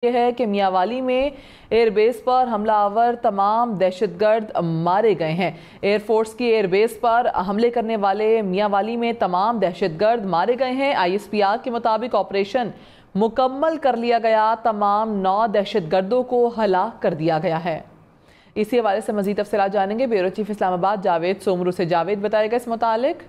یہ ہے کہ میاں والی میں ایئر بیس پر حملہ آور تمام دہشت گرد مارے گئے ہیں۔ ایئر فورس کی ایئر بیس پر حملے کرنے والے میاں والی میں تمام دہشت گرد مارے گئے ہیں۔ ISPR کے مطابق آپریشن مکمل کر لیا گیا، تمام 9 دہشت گردوں کو ہلاک کر دیا گیا ہے۔ اسی حوالے سے مزید تفصیلات جانیں گے بیورو چیف اسلام آباد جاوید سومرو سے۔ جاوید بتائے گا اس متعلق۔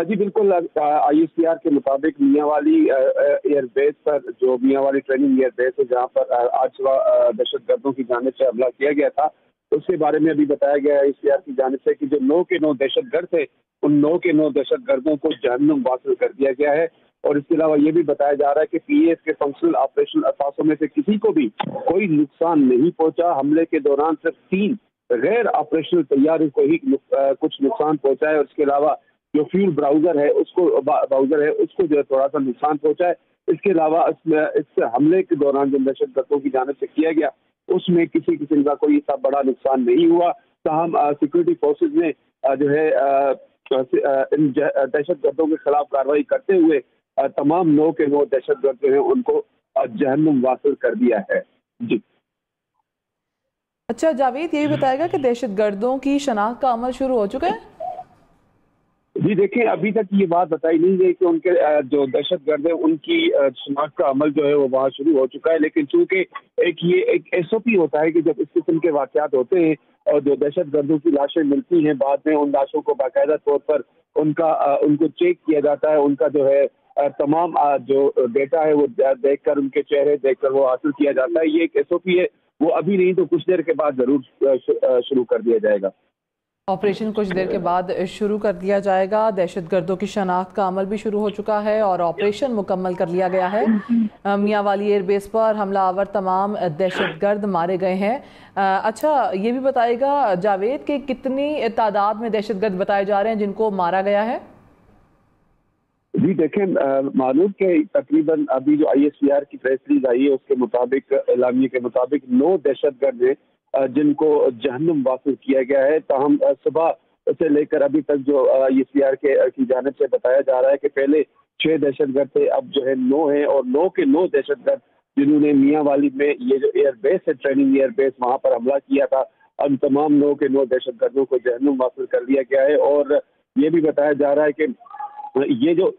جی بالکل، ISPR کے مطابق میاں والی ایئر بیس پر، جو میاں والی ٹریننگ ایئر بیس ہے جہاں پر آج صبح دہشت گردوں کی جانب سے حملہ کیا گیا تھا، اس کے بارے میں ابھی بتایا گیا ہے ISPR کی جانب سے کہ جو 9 کے 9 دہشت گرد تھے، ان 9 کے 9 دہشت گردوں کو جہنم واصل کر دیا گیا ہے۔ اور اس کے علاوہ یہ بھی بتایا جا رہا ہے کہ PAF کے فنکشنل آپریشن اثاثوں میں سے کسی کو بھی کوئی نقصان نہیں پہنچا۔ حملے کے دوران صرف 3 غیر آپریشنل طیاروں کو ہی کچھ نقصان پہنچا ہے، اور اس کے علاوہ جو فیول براؤزر ہے اس کو جو ہے تھوڑا سا نقصان پہنچا ہے۔ اس کے علاوہ اس حملے کے دوران جو دہشت گردوں کی جانب سے کیا گیا اس میں کسی قسم کا کوئی سا بڑا نقصان نہیں ہوا۔ تاہم سیکورٹی فورسز نے جو ہے ان دہشت گردوں کے خلاف کارروائی کرتے ہوئے تمام 9 کے 9 دہشت گرد جو ہیں ان کو جہنم واصل کر دیا ہے۔ جی اچھا جاوید، یہ بھی بتائے گا کہ دہشت گردوں کی شناخت کا عمل شروع ہو چکا ہے؟ جی دیکھیں، ابھی تک یہ بات بتائی نہیں گئی کہ ان کے جو دہشت گرد ہیں ان کی شناخت کا عمل جو ہے وہ وہاں شروع ہو چکا ہے، لیکن چونکہ ایک SOP ہوتا ہے کہ جب اس قسم کے واقعات ہوتے ہیں اور جو دہشت گردوں کی لاشیں ملتی ہیں، بعد میں ان لاشوں کو باقاعدہ طور پر ان کو چیک کیا جاتا ہے، ان کا جو ہے تمام جو ڈیٹا ہے وہ دیکھ کر، ان کے چہرے دیکھ کر وہ حاصل کیا جاتا ہے۔ یہ ایک SOP ہے، وہ ابھی نہیں تو کچھ دیر کے بعد ضرور شروع کر دیا جائے گا۔ آپریشن کچھ دیر کے بعد شروع کر دیا جائے گا۔ دہشت گردوں کی شناخت کا عمل بھی شروع ہو چکا ہے اور آپریشن مکمل کر لیا گیا ہے۔ میاں والی ایئر بیس پر حملہ آور تمام دہشت گرد مارے گئے ہیں۔ اچھا یہ بھی بتائے گا جاوید کہ کتنی تعداد میں دہشت گرد بتائے جا رہے ہیں جن کو مارا گیا ہے؟ جی دیکھیں، معلوم کہ تقریباً ابھی جو ISPR کی پریس ریلیز آئی ہے اس کے مطابق، اعلامیے کے مطابق 9 دہشت گرد ہیں جن کو جہنم واصل کیا گیا ہے۔ تاہم صبح سے لے کر ابھی تک جو ISPR کی جانب سے بتایا جا رہا ہے کہ پہلے 6 دہشت گرد تھے، اب جو ہے 9 ہیں، اور 9 کے 9 دہشت گرد جنہوں نے میاں والی میں یہ جو ایئر بیس ہے، ٹریننگ ایئر بیس، وہاں پر حملہ کیا تھا، اب تمام 9 کے 9 دہشت گردوں کو جہنم واصل کر دیا گیا ہے۔ اور یہ بھی بتایا جا رہا ہے کہ یہ جو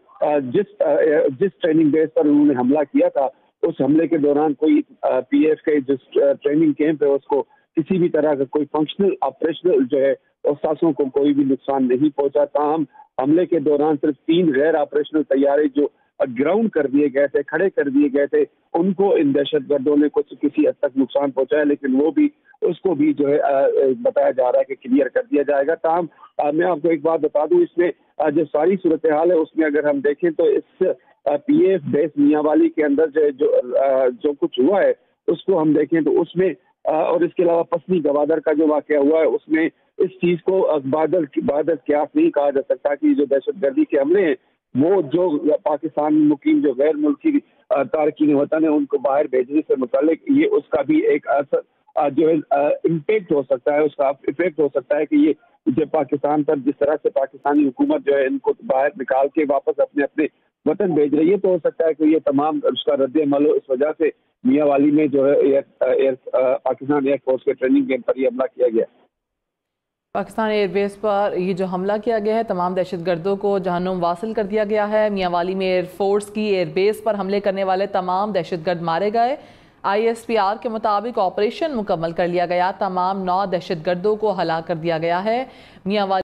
جس ٹریننگ بیس پر انہوں نے حملہ کیا تھا، اس حملے کے دوران کوئی PAF کے جس ٹریننگ کیمپ ہے اس کو کسی بھی طرح کا کوئی فنکشنل آپریشنل جو ہے اثاثوں کو کوئی بھی نقصان نہیں پہنچا۔ تاہم حملے کے دوران صرف 3 غیر آپریشنل طیارے جو گراؤنڈ کر دیے گئے تھے، کھڑے کر دیے گئے تھے، ان کو ان دہشت گردوں نے کسی حد تک نقصان پہنچایا، لیکن اس کو بھی جو ہے بتایا جا رہا ہے کہ کلیئر کر دیا جائے گا۔ تاہم میں آپ کو ایک بات بتا دوں، اس میں جو ساری صورتحال ہے اس میں اگر ہم دیکھیں تو اس PAF بیس میاں والی کے اندر جو کچھ ہوا ہے اس کو ہم دیکھیں تو اس میں، اور اس کے علاوہ پسنی گوادر کا جو واقعہ ہوا ہے اس میں اس چیز کو بادل قیاس نہیں کہا جا سکتا کہ جو دہشت گردی کے حملے ہیں وہ جو پاکستان مقیم جو غیر ملکی تارکین وطن ہیں ان کو باہر بھیجنے سے متعلق یہ اس کا بھی ایک اثر جو ہے امپیکٹ ہو سکتا ہے، اس کا افیکٹ ہو سکتا ہے کہ یہ جب پاکستان پر جس طرح سے پاکستانی حکومت جو ہے ان کو باہر نکال کے واپس اپنے وطن بھیج رہی ہے، تو ہو سکتا ہے کہ یہ تمام اس کا رد عمل ہو۔ اس وجہ سے میاں والی میں جو ہے پاکستان ایئر فورس کے ٹریننگ کیمپ پر یہ حملہ کیا گیا۔ پاکستان ایئر بیس پر یہ جو حملہ کیا گیا ہے تمام دہشت گردوں کو جہنم واصل کر دیا گیا ہے۔ میاں والی میں ایئر فورس کی ایئر بیس پر حملے کرنے والے تمام دہشت گرد مارے گئے۔ ISPR کے مطابق آپریشن مکمل کر لیا گیا، تمام 9 دہشت گردوں کو ہلاک کر دیا گیا ہے۔ میاں والی